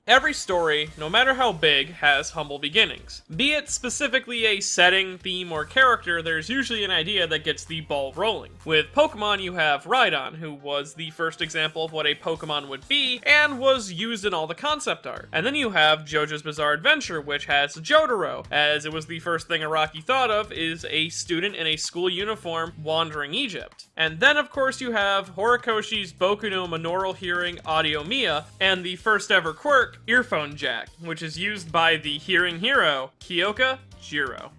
Every story, no matter how big, has humble beginnings. Be it specifically a setting, theme, or character, there's usually an idea that gets the ball rolling. With Pokemon, you have Rhydon, who was the first example of what a Pokemon would be, and was used in all the concept art. And then you have JoJo's Bizarre Adventure, which has Jotaro, as it was the first thing Araki thought of, is a student in a school uniform wandering Egypt. And then, of course, you have Horikoshi's Boku no Monaural Hearing Audio Mia, and the first ever quirk, Earphone Jack, which is used by the hearing hero, Kyoka Jiro.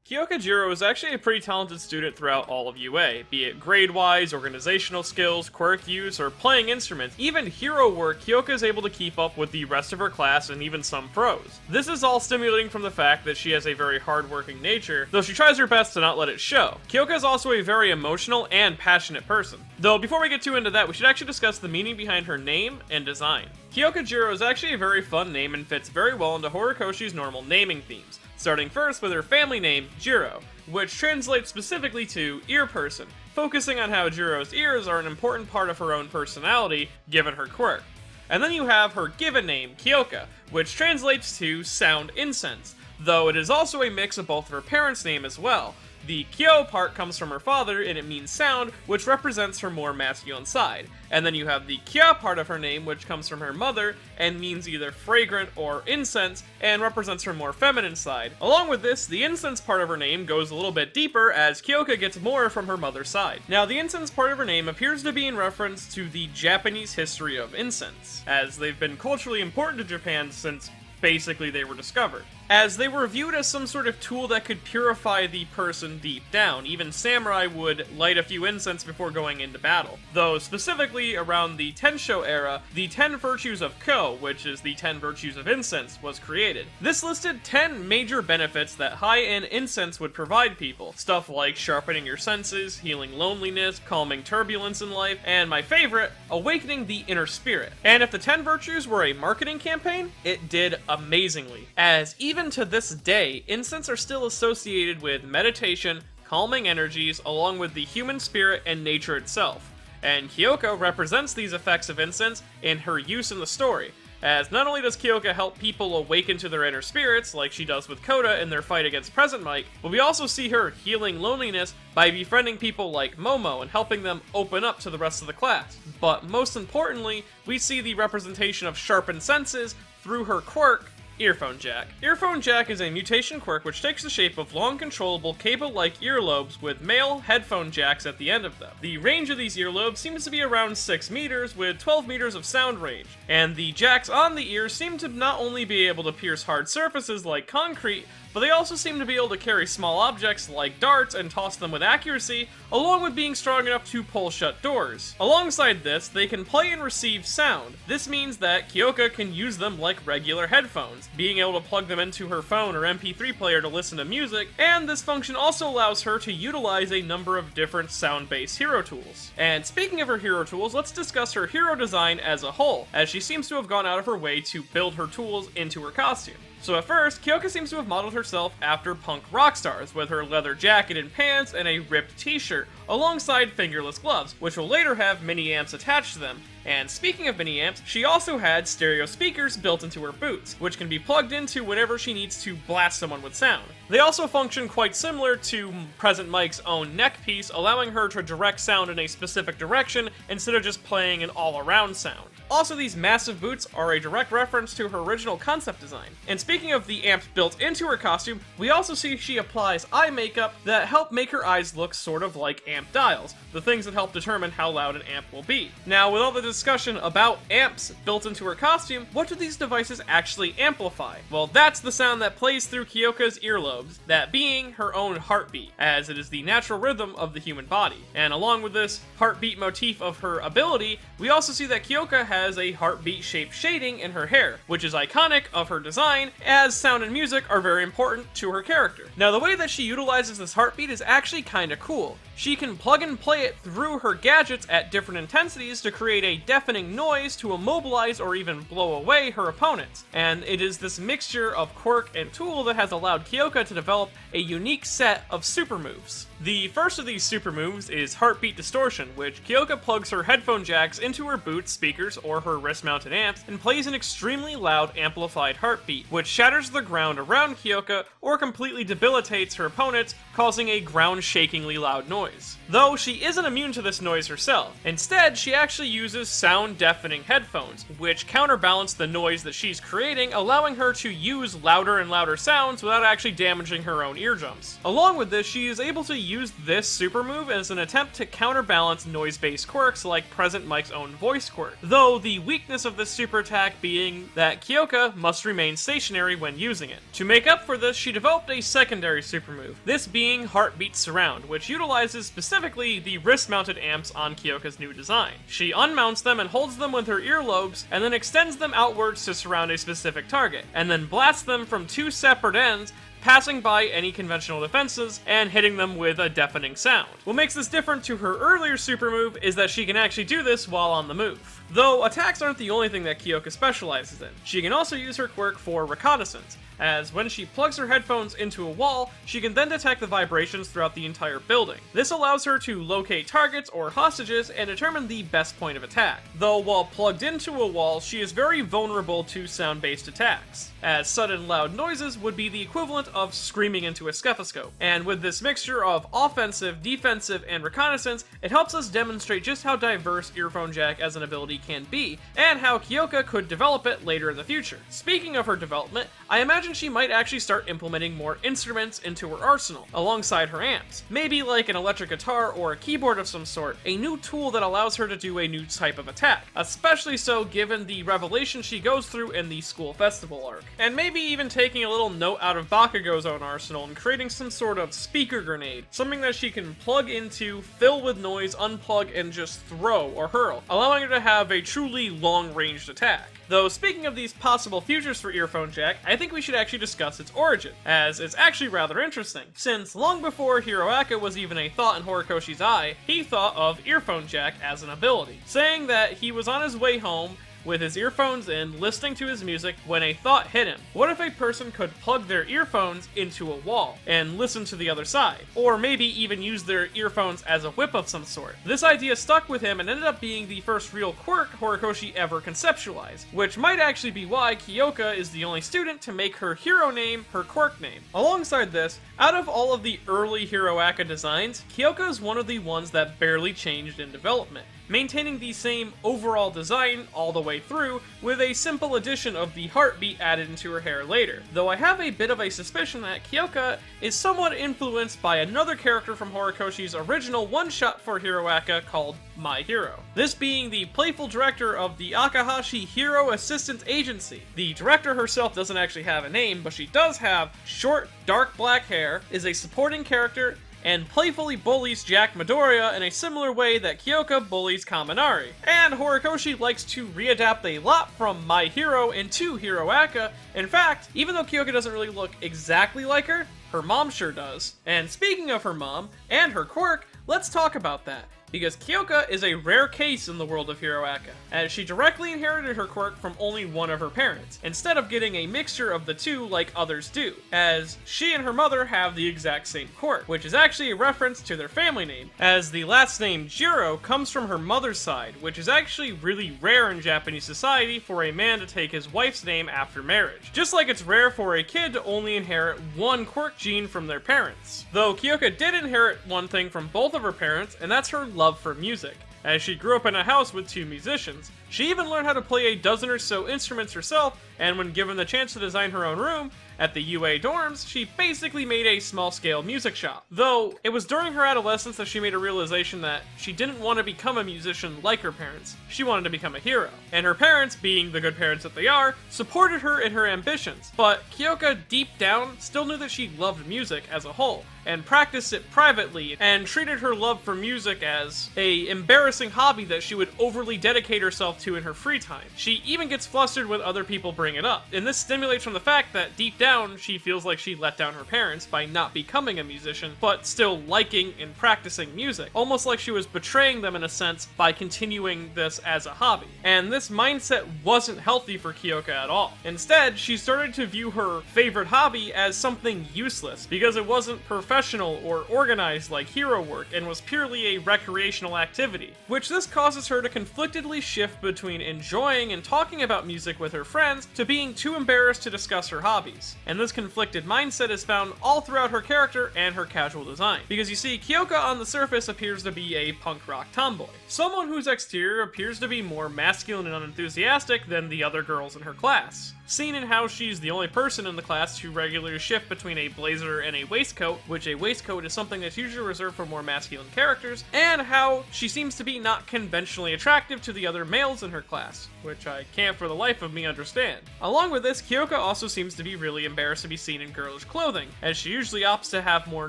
Kyoka Jiro is actually a pretty talented student throughout all of UA, be it grade-wise, organizational skills, quirk use, or playing instruments. Even hero work, Kyoka is able to keep up with the rest of her class and even some pros. This is all stimulating from the fact that she has a very hard-working nature, though she tries her best to not let it show. Kyoka is also a very emotional and passionate person. Though before we get too into that, we should actually discuss the meaning behind her name and design. Kyoka Jiro is actually a very fun name and fits very well into Horikoshi's normal naming themes. Starting first with her family name, Jiro, which translates specifically to ear person, focusing on how Jiro's ears are an important part of her own personality, given her quirk. And then you have her given name, Kyoka, which translates to sound incense, though it is also a mix of both of her parents' name as well. The Kyo part comes from her father, and it means sound, which represents her more masculine side. And then you have the Kya part of her name, which comes from her mother, and means either fragrant or incense, and represents her more feminine side. Along with this, the incense part of her name goes a little bit deeper, as Kyoka gets more from her mother's side. Now, the incense part of her name appears to be in reference to the Japanese history of incense, as they've been culturally important to Japan since basically they were discovered, as they were viewed as some sort of tool that could purify the person deep down. Even samurai would light a few incense before going into battle. Though specifically around the Tensho era, the 10 Virtues of Ko, which is the 10 Virtues of Incense, was created. This listed 10 major benefits that high-end incense would provide people. Stuff like sharpening your senses, healing loneliness, calming turbulence in life, and my favorite, awakening the inner spirit. And if the 10 Virtues were a marketing campaign, it did amazingly, as even to this day, incense are still associated with meditation, calming energies, along with the human spirit and nature itself. And Kyoka represents these effects of incense in her use in the story, as not only does Kyoka help people awaken to their inner spirits, like she does with Koda in their fight against Present Mike, but we also see her healing loneliness by befriending people like Momo and helping them open up to the rest of the class. But most importantly, we see the representation of sharpened senses through her quirk, Earphone Jack. Earphone Jack is a mutation quirk which takes the shape of long, controllable, cable-like earlobes with male headphone jacks at the end of them. The range of these earlobes seems to be around 6 meters, with 12 meters of sound range, and the jacks on the ears seem to not only be able to pierce hard surfaces like concrete, but they also seem to be able to carry small objects like darts and toss them with accuracy, along with being strong enough to pull shut doors. Alongside this, they can play and receive sound. This means that Kyoka can use them like regular headphones, being able to plug them into her phone or MP3 player to listen to music, and this function also allows her to utilize a number of different sound-based hero tools. And speaking of her hero tools, let's discuss her hero design as a whole, as she seems to have gone out of her way to build her tools into her costume. So at first, Kyoka seems to have modeled herself after punk rock stars, with her leather jacket and pants and a ripped t-shirt, alongside fingerless gloves, which will later have mini-amps attached to them. And speaking of mini-amps, she also had stereo speakers built into her boots, which can be plugged into whenever she needs to blast someone with sound. They also function quite similar to Present Mike's own neck piece, allowing her to direct sound in a specific direction instead of just playing an all-around sound. Also, these massive boots are a direct reference to her original concept design. And speaking of the amps built into her costume, we also see she applies eye makeup that help make her eyes look sort of like amp dials, the things that help determine how loud an amp will be. Now, with all the discussion about amps built into her costume, what do these devices actually amplify? Well, that's the sound that plays through Kyoka's earlobes, that being her own heartbeat, as it is the natural rhythm of the human body. And along with this heartbeat motif of her ability, we also see that Kyoka has a heartbeat-shaped shading in her hair, which is iconic of her design, as sound and music are very important to her character. Now, the way that she utilizes this heartbeat is actually kinda cool. She can plug and play it through her gadgets at different intensities to create a deafening noise to immobilize or even blow away her opponents, and it is this mixture of quirk and tool that has allowed Kyoka to develop a unique set of super moves. The first of these super moves is Heartbeat Distortion, which Kyoka plugs her headphone jacks into her boots, speakers, or her wrist-mounted amps, and plays an extremely loud amplified heartbeat, which shatters the ground around Kyoka or completely debilitates her opponents, causing a ground-shakingly loud noise. Though she isn't immune to this noise herself. Instead, she actually uses sound-deafening headphones, which counterbalance the noise that she's creating, allowing her to use louder and louder sounds without actually damaging her own eardrums. Along with this, she is able to use this super move as an attempt to counterbalance noise-based quirks like Present Mike's own voice quirk, though the weakness of this super attack being that Kyoka must remain stationary when using it. To make up for this, she developed a secondary super move, this being Heartbeat Surround, which utilizes specifically the wrist-mounted amps on Kyoka's new design. She unmounts them and holds them with her earlobes, and then extends them outwards to surround a specific target, and then blasts them from two separate ends, passing by any conventional defenses and hitting them with a deafening sound. What makes this different to her earlier super move is that she can actually do this while on the move. Though attacks aren't the only thing that Kyoka specializes in. She can also use her quirk for Reconnaissance, as when she plugs her headphones into a wall, she can then detect the vibrations throughout the entire building. This allows her to locate targets or hostages and determine the best point of attack. Though while plugged into a wall, she is very vulnerable to sound-based attacks, as sudden loud noises would be the equivalent of screaming into a stethoscope. And with this mixture of offensive, defensive, and reconnaissance, it helps us demonstrate just how diverse Earphone Jack as an ability can be, and how Kyoka could develop it later in the future. Speaking of her development, I imagine she might actually start implementing more instruments into her arsenal, alongside her amps. Maybe like an electric guitar or a keyboard of some sort, a new tool that allows her to do a new type of attack, especially so given the revelation she goes through in the school festival arc. And maybe even taking a little note out of Bakugo's own arsenal and creating some sort of speaker grenade, something that she can plug into, fill with noise, unplug, and just throw or hurl, allowing her to have a truly long-ranged attack. Though, speaking of these possible futures for Earphone Jack, I think we should actually discuss its origin, as it's actually rather interesting, since long before Hiroaka was even a thought in Horikoshi's eye, he thought of Earphone Jack as an ability, saying that he was on his way home with his earphones in, listening to his music, when a thought hit him. What if a person could plug their earphones into a wall and listen to the other side? Or maybe even use their earphones as a whip of some sort. This idea stuck with him and ended up being the first real quirk Horikoshi ever conceptualized, which might actually be why Kyoka is the only student to make her hero name her quirk name. Alongside this, out of all of the early Hiroaka designs, Kyoka is one of the ones that barely changed in development, maintaining the same overall design all the way through, with a simple addition of the heartbeat added into her hair later. Though I have a bit of a suspicion that Kyoka is somewhat influenced by another character from Horikoshi's original one-shot for Hiroaka called My Hero. This being the playful director of the Akahashi Hero Assistance Agency. The director herself doesn't actually have a name, but she does have short, dark black hair, is a supporting character, and playfully bullies Jack Midoriya in a similar way that Kyoka bullies Kaminari. And Horikoshi likes to readapt a lot from My Hero into Hiroaka. In fact, even though Kyoka doesn't really look exactly like her mom sure does. And speaking of her mom, and her quirk, let's talk about that, because Kyoka is a rare case in the world of Hiroaka, as she directly inherited her quirk from only one of her parents, instead of getting a mixture of the two like others do, as she and her mother have the exact same quirk, which is actually a reference to their family name, as the last name Jiro comes from her mother's side, which is actually really rare in Japanese society for a man to take his wife's name after marriage, just like it's rare for a kid to only inherit one quirk gene from their parents. Though Kyoka did inherit one thing from both of her parents, and that's her love for music, as she grew up in a house with two musicians. She even learned how to play a dozen or so instruments herself, and when given the chance to design her own room at the UA dorms, she basically made a small-scale music shop. Though, it was during her adolescence that she made a realization that she didn't want to become a musician like her parents. She wanted to become a hero. And her parents, being the good parents that they are, supported her in her ambitions. But Kyoka, deep down, still knew that she loved music as a whole, and practiced it privately, and treated her love for music as a embarrassing hobby that she would overly dedicate herself herself to in her free time. She even gets flustered when other people bring it up, and this stimulates from the fact that deep down she feels like she let down her parents by not becoming a musician, but still liking and practicing music, almost like she was betraying them in a sense by continuing this as a hobby. And this mindset wasn't healthy for Kyoka at all. Instead, she started to view her favorite hobby as something useless because it wasn't professional or organized like hero work and was purely a recreational activity, which this causes her to conflictedly shift between enjoying and talking about music with her friends to being too embarrassed to discuss her hobbies. And this conflicted mindset is found all throughout her character and her casual design. Because you see, Kyoka on the surface appears to be a punk rock tomboy, someone whose exterior appears to be more masculine and unenthusiastic than the other girls in her class. Seen in how she's the only person in the class to regularly shift between a blazer and a waistcoat, which a waistcoat is something that's usually reserved for more masculine characters, and how she seems to be not conventionally attractive to the other males in her class, which I can't for the life of me understand. Along with this, Kyoka also seems to be really embarrassed to be seen in girlish clothing, as she usually opts to have more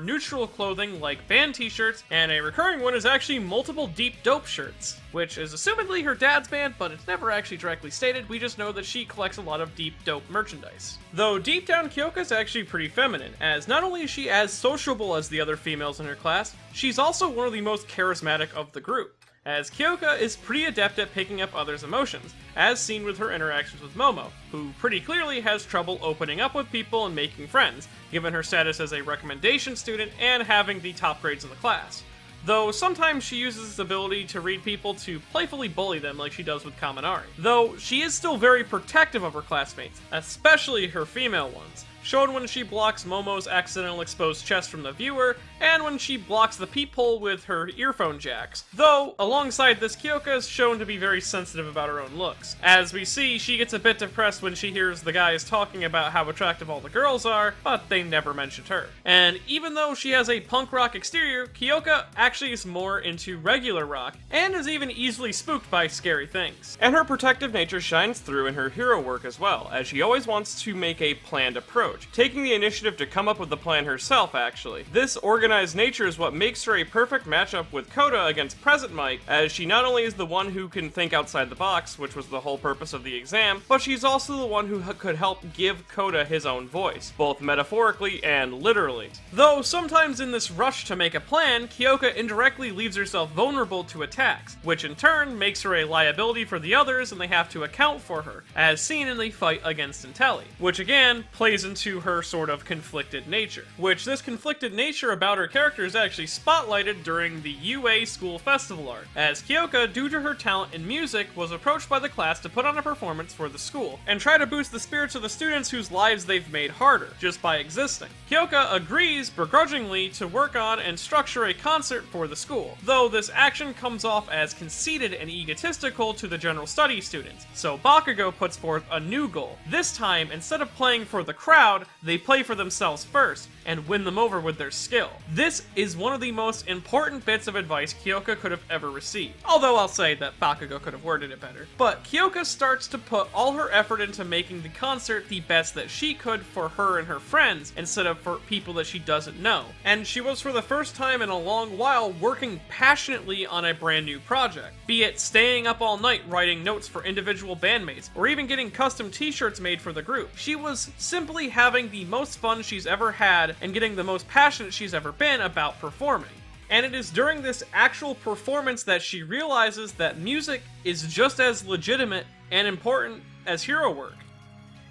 neutral clothing like band t-shirts, and a recurring one is actually multiple Deep Dope shirts, which is assumedly her dad's band, but it's never actually directly stated. We just know that she collects a lot of Deep Dope merchandise. Though deep down, Kyoka's actually pretty feminine, as not only is she as sociable as the other females in her class, she's also one of the most charismatic of the group, as Kyoka is pretty adept at picking up others' emotions, as seen with her interactions with Momo, who pretty clearly has trouble opening up with people and making friends, given her status as a recommendation student and having the top grades in the class. Though sometimes she uses this ability to read people to playfully bully them like she does with Kaminari. Though she is still very protective of her classmates, especially her female ones, shown when she blocks Momo's accidental exposed chest from the viewer, and when she blocks the peephole with her earphone jacks. Though, alongside this, Kyoka is shown to be very sensitive about her own looks. As we see, she gets a bit depressed when she hears the guys talking about how attractive all the girls are, but they never mentioned her. And even though she has a punk rock exterior, Kyoka actually is more into regular rock, and is even easily spooked by scary things. And her protective nature shines through in her hero work as well, as she always wants to make a planned approach, taking the initiative to come up with the plan herself actually. This organized nature is what makes her a perfect matchup with Koda against Present Mike, as she not only is the one who can think outside the box, which was the whole purpose of the exam, but she's also the one who could help give Koda his own voice, both metaphorically and literally. Though sometimes in this rush to make a plan, Kyoka indirectly leaves herself vulnerable to attacks, which in turn makes her a liability for the others and they have to account for her, as seen in the fight against Intelli, which again plays into her sort of conflicted nature. Which this conflicted nature about her character is actually spotlighted during the UA School Festival arc, as Kyoka, due to her talent in music, was approached by the class to put on a performance for the school, and try to boost the spirits of the students whose lives they've made harder, just by existing. Kyoka agrees, begrudgingly, to work on and structure a concert for the school, though this action comes off as conceited and egotistical to the general studies students, so Bakugo puts forth a new goal. This time, instead of playing for the crowd, they play for themselves first, and win them over with their skill. This is one of the most important bits of advice Kyoka could have ever received, although I'll say that Bakugo could have worded it better. But Kyoka starts to put all her effort into making the concert the best that she could for her and her friends, instead of for people that she doesn't know. And she was for the first time in a long while working passionately on a brand new project, be it staying up all night writing notes for individual bandmates, or even getting custom t-shirts made for the group. She was simply having the most fun she's ever had and getting the most passionate she's ever been about performing. And it is during this actual performance that she realizes that music is just as legitimate and important as hero work.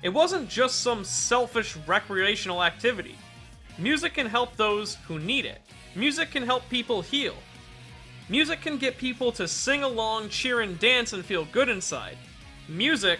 It wasn't just some selfish recreational activity. Music can help those who need it. Music can help people heal. Music can get people to sing along, cheer and dance and feel good inside. Music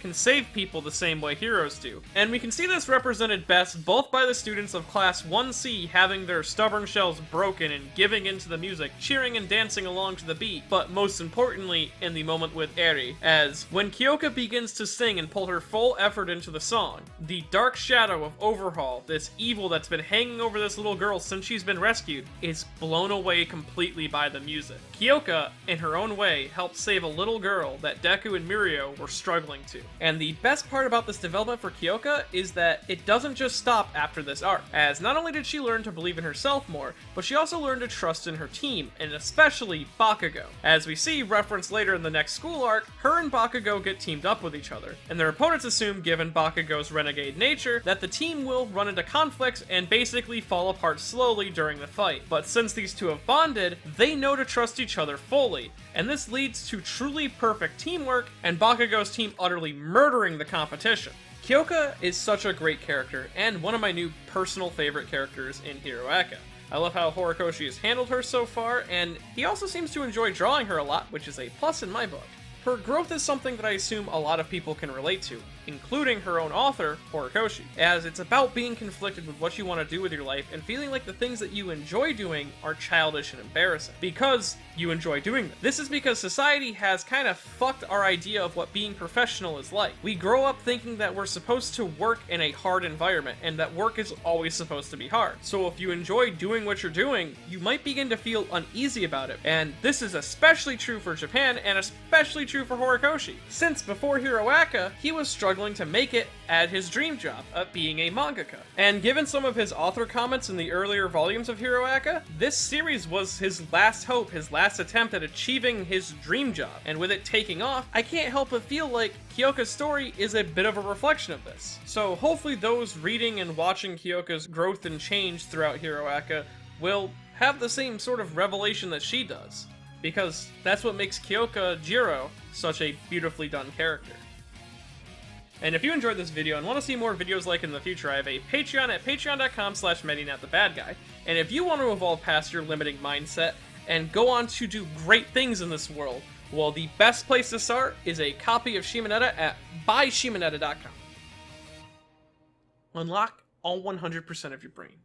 can save people the same way heroes do. And we can see this represented best both by the students of Class 1C having their stubborn shells broken and giving into the music, cheering and dancing along to the beat, but most importantly in the moment with Eri, as when Kyoka begins to sing and pull her full effort into the song, the dark shadow of Overhaul, this evil that's been hanging over this little girl since she's been rescued, is blown away completely by the music. Kyoka, in her own way, helped save a little girl that Deku and Mirio were struggling to. And the best part about this development for Kyoka is that it doesn't just stop after this arc, as not only did she learn to believe in herself more, but she also learned to trust in her team, and especially Bakugo. As we see referenced later in the next school arc, her and Bakugo get teamed up with each other, and their opponents assume, given Bakugo's renegade nature, that the team will run into conflicts and basically fall apart slowly during the fight. But since these two have bonded, they know to trust each other fully, and this leads to truly perfect teamwork and Bakugo's team utterly murdering the competition. Kyoka is such a great character, and one of my new personal favorite characters in Hero Aka. I love how Horikoshi has handled her so far, and he also seems to enjoy drawing her a lot, which is a plus in my book. Her growth is something that I assume a lot of people can relate to, including her own author, Horikoshi, as it's about being conflicted with what you want to do with your life and feeling like the things that you enjoy doing are childish and embarrassing, because you enjoy doing them. This is because society has kind of fucked our idea of what being professional is like. We grow up thinking that we're supposed to work in a hard environment, and that work is always supposed to be hard. So if you enjoy doing what you're doing, you might begin to feel uneasy about it, and this is especially true for Japan, and especially true for Horikoshi, since before Hero Aka, he was struggling to make it at his dream job of being a mangaka. And given some of his author comments in the earlier volumes of Hero Aka, this series was his last hope, his last attempt at achieving his dream job. And with it taking off, I can't help but feel like Kyoka's story is a bit of a reflection of this. So hopefully those reading and watching Kyoka's growth and change throughout Hero Aka will have the same sort of revelation that she does, because that's what makes Kyoka Jiro such a beautifully done character. And if you enjoyed this video and want to see more videos like it in the future, I have a Patreon at patreon.com/MediNatTheBadGuy. And if you want to evolve past your limiting mindset and go on to do great things in this world, well, the best place to start is a copy of Shimonetta at buyshimonetta.com. Unlock all 100% of your brain.